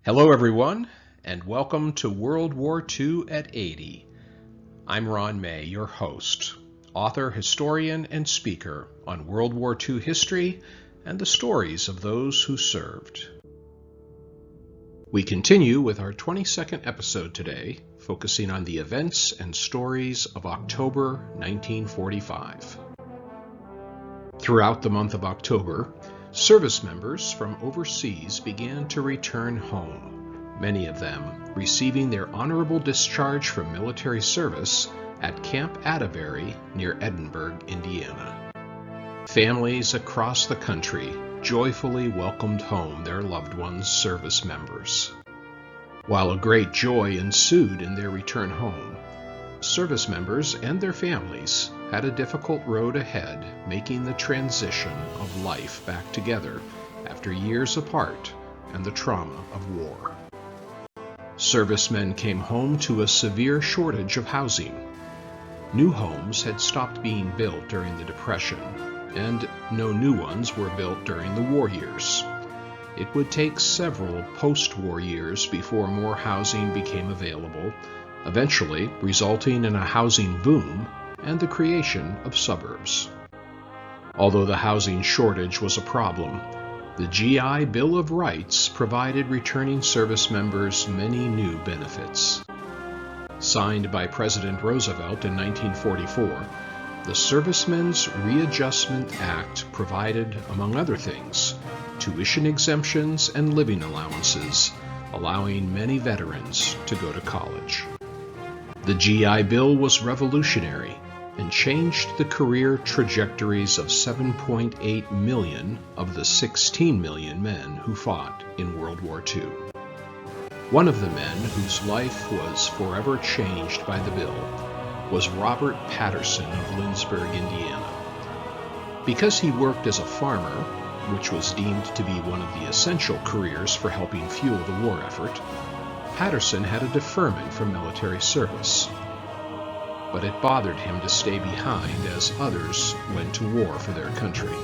Hello everyone, and welcome to World War II at 80. I'm Ron May, your host, author, historian, and speaker on World War II history and the stories of those who served. We continue with our 22nd episode today, focusing on the events and stories of October 1945. Throughout the month of October, service members from overseas began to return home, many of them receiving their honorable discharge from military service at Camp Atterbury near Edinburgh, Indiana. Families across the country joyfully welcomed home their loved ones' service members. While a great joy ensued in their return home, service members and their families had a difficult road ahead making the transition of life back together after years apart and the trauma of war. Servicemen came home to a severe shortage of housing. New homes had stopped being built during the Depression, and no new ones were built during the war years. It would take several post-war years before more housing became available, eventually resulting in a housing boom and the creation of suburbs. Although the housing shortage was a problem, the GI Bill of Rights provided returning service members many new benefits. Signed by President Roosevelt in 1944, the Servicemen's Readjustment Act provided, among other things, tuition exemptions and living allowances, allowing many veterans to go to college. The GI Bill was revolutionary and changed the career trajectories of 7.8 million of the 16 million men who fought in World War II. One of the men whose life was forever changed by the bill was Robert Patterson of Lindsborg, Indiana. Because he worked as a farmer, which was deemed to be one of the essential careers for helping fuel the war effort, Patterson had a deferment from military service. But it bothered him to stay behind as others went to war for their country.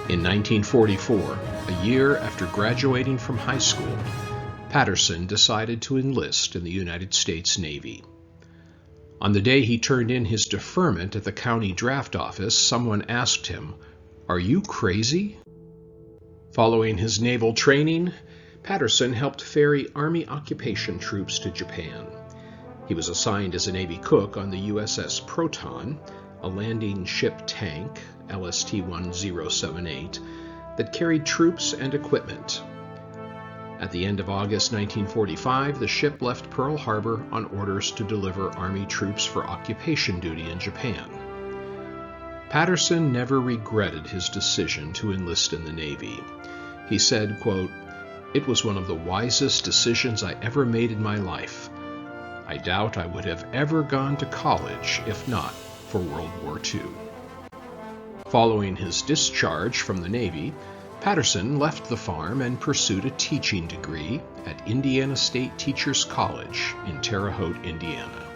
In 1944, a year after graduating from high school, Patterson decided to enlist in the United States Navy. On the day he turned in his deferment at the county draft office, someone asked him, "Are you crazy?" Following his naval training, Patterson helped ferry Army occupation troops to Japan. He was assigned as a Navy cook on the USS Proton, a landing ship tank, LST-1078, that carried troops and equipment. At the end of August 1945, the ship left Pearl Harbor on orders to deliver Army troops for occupation duty in Japan. Patterson never regretted his decision to enlist in the Navy. He said, quote, "It was one of the wisest decisions I ever made in my life. I doubt I would have ever gone to college if not for World War II." Following his discharge from the Navy, Patterson left the farm and pursued a teaching degree at Indiana State Teachers College in Terre Haute, Indiana.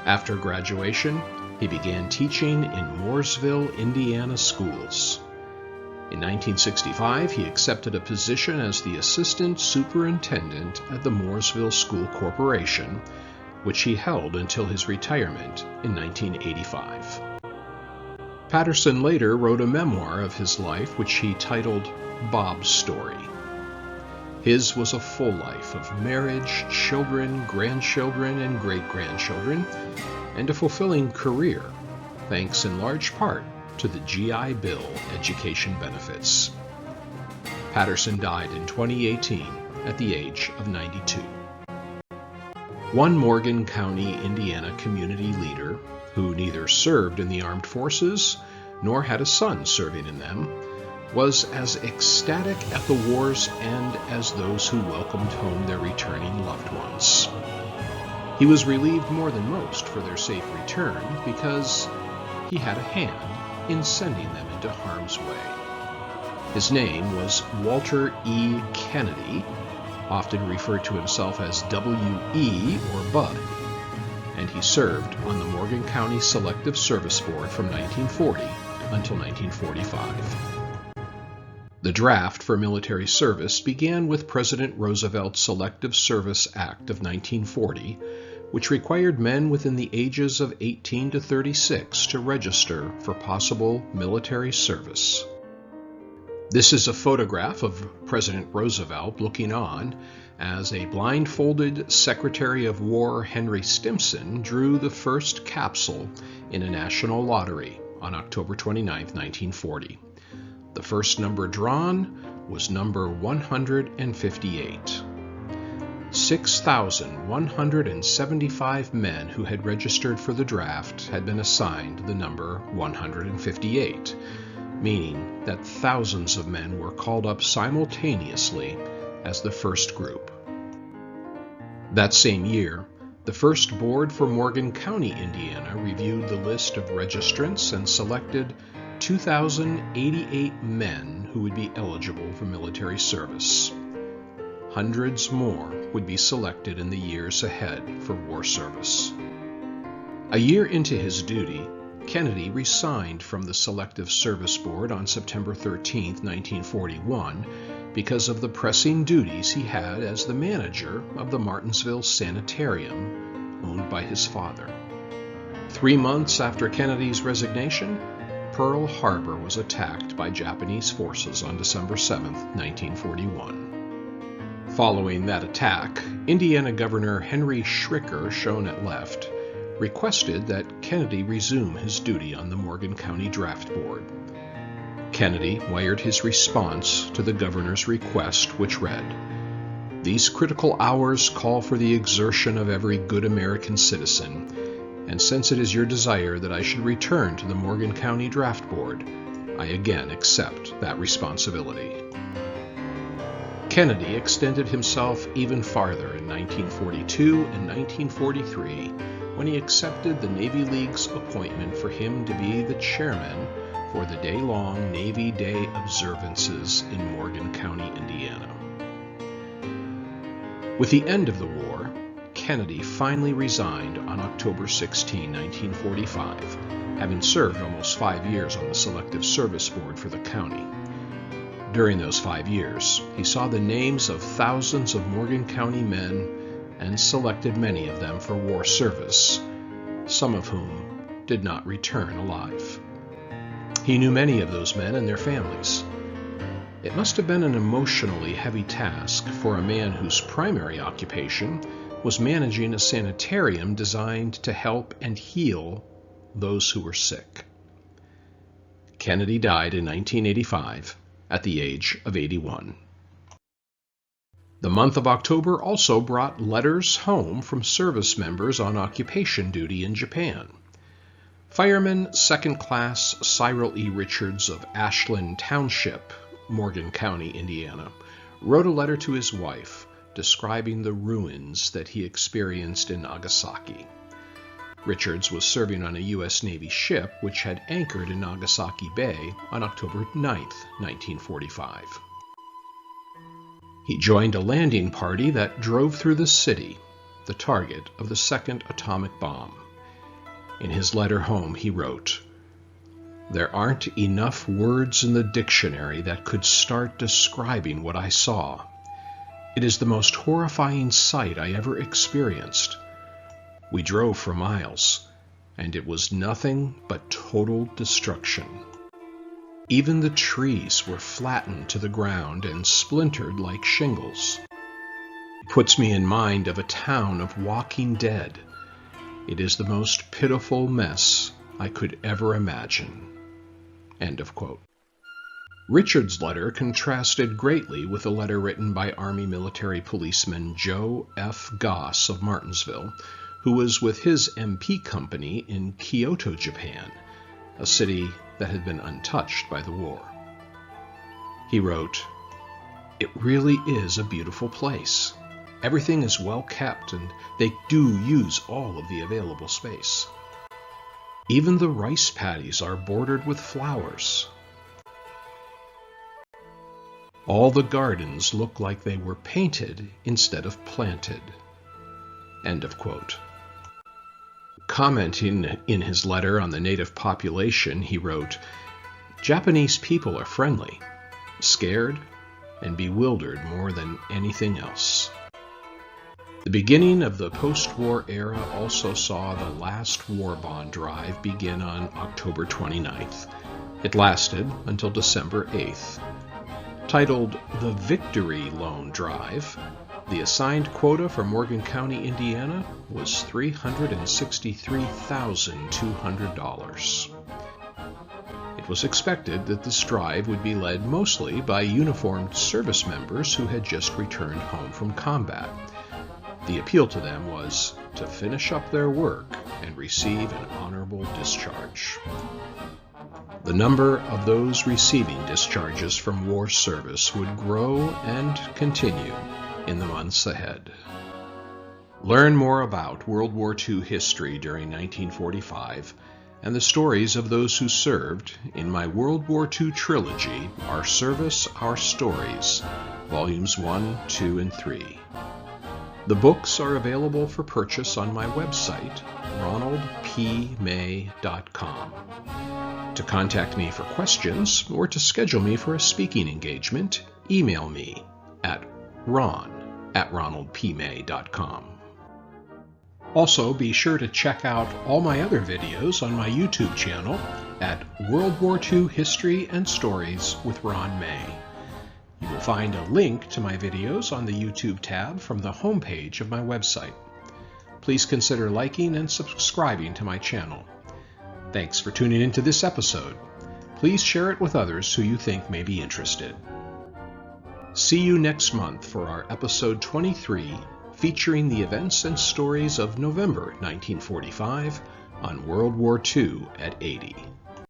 After graduation, he began teaching in Mooresville, Indiana schools. In 1965, he accepted a position as the assistant superintendent at the Mooresville School Corporation, which he held until his retirement in 1985. Patterson later wrote a memoir of his life which he titled Bob's Story. His was a full life of marriage, children, grandchildren, and great-grandchildren, and a fulfilling career, thanks in large part to the GI Bill education benefits. Patterson died in 2018 at the age of 92. One Morgan County, Indiana community leader, who neither served in the armed forces nor had a son serving in them, was as ecstatic at the war's end as those who welcomed home their returning loved ones. He was relieved more than most for their safe return because he had a hand in sending them into harm's way. His name was Walter E. Kennedy, often referred to himself as W.E. or Bud, and he served on the Morgan County Selective Service Board from 1940 until 1945. The draft for military service began with President Roosevelt's Selective Service Act of 1940, which required men within the ages of 18 to 36 to register for possible military service. This is a photograph of President Roosevelt looking on as a blindfolded Secretary of War Henry Stimson drew the first capsule in a national lottery on October 29, 1940. The first number drawn was number 158. 6,175 men who had registered for the draft had been assigned the number 158, meaning that thousands of men were called up simultaneously as the first group. That same year, the first board for Morgan County, Indiana, reviewed the list of registrants and selected 2,088 men who would be eligible for military service. Hundreds more would be selected in the years ahead for war service. A year into his duty, Kennedy resigned from the Selective Service Board on September 13, 1941, because of the pressing duties he had as the manager of the Martinsville Sanitarium, owned by his father. 3 months after Kennedy's resignation, Pearl Harbor was attacked by Japanese forces on December 7, 1941. Following that attack, Indiana Governor Henry Schricker, shown at left, requested that Kennedy resume his duty on the Morgan County Draft Board. Kennedy wired his response to the governor's request, which read, "These critical hours call for the exertion of every good American citizen, and since it is your desire that I should return to the Morgan County Draft Board, I again accept that responsibility." Kennedy extended himself even farther in 1942 and 1943 when he accepted the Navy League's appointment for him to be the chairman for the day-long Navy Day observances in Morgan County, Indiana. With the end of the war, Kennedy finally resigned on October 16, 1945, having served almost 5 years on the Selective Service Board for the county. During those 5 years, he saw the names of thousands of Morgan County men and selected many of them for war service, some of whom did not return alive. He knew many of those men and their families. It must have been an emotionally heavy task for a man whose primary occupation was managing a sanitarium designed to help and heal those who were sick. Kennedy died in 1985 at the age of 81. The month of October also brought letters home from service members on occupation duty in Japan. Fireman 2nd Class Cyril E. Richards of Ashland Township, Morgan County, Indiana, wrote a letter to his wife describing the ruins that he experienced in Nagasaki. Richards was serving on a U.S. Navy ship which had anchored in Nagasaki Bay on October 9, 1945. He joined a landing party that drove through the city, the target of the second atomic bomb. In his letter home, he wrote, "There aren't enough words in the dictionary that could start describing what I saw. It is the most horrifying sight I ever experienced. We drove for miles, and it was nothing but total destruction. Even the trees were flattened to the ground and splintered like shingles. It puts me in mind of a town of walking dead. It is the most pitiful mess I could ever imagine." End of quote. Richard's letter contrasted greatly with a letter written by Army military policeman Joe F. Goss of Martinsville, who was with his MP company in Kyoto, Japan, a city that had been untouched by the war. He wrote, "It really is a beautiful place. Everything is well kept, and they do use all of the available space. Even the rice paddies are bordered with flowers. All the gardens look like they were painted instead of planted." End of quote. Commenting in his letter on the native population, he wrote, "Japanese people are friendly. scared, and bewildered more than anything else. The beginning of the post-war era also saw the last war bond drive begin on October 29th. It lasted until December 8th. Titled the Victory Loan Drive, the assigned quota for Morgan County, Indiana was $363,200. It was expected that this drive would be led mostly by uniformed service members who had just returned home from combat. The appeal to them was to finish up their work and receive an honorable discharge. The number of those receiving discharges from war service would grow and continue in the months ahead. Learn more about World War II history during 1945 and the stories of those who served in my World War II trilogy, Our Service, Our Stories, Volumes 1, 2, and 3. The books are available for purchase on my website, ronaldpmay.com. To contact me for questions or to schedule me for a speaking engagement, email me at ron@ronaldpmay.com. Also, be sure to check out all my other videos on my YouTube channel at World War II History and Stories with Ron May. You will find a link to my videos on the YouTube tab from the homepage of my website. Please consider liking and subscribing to my channel. Thanks for tuning into this episode. Please share it with others who you think may be interested. See you next month for our episode 23, featuring the events and stories of November 1945 on World War II at 80.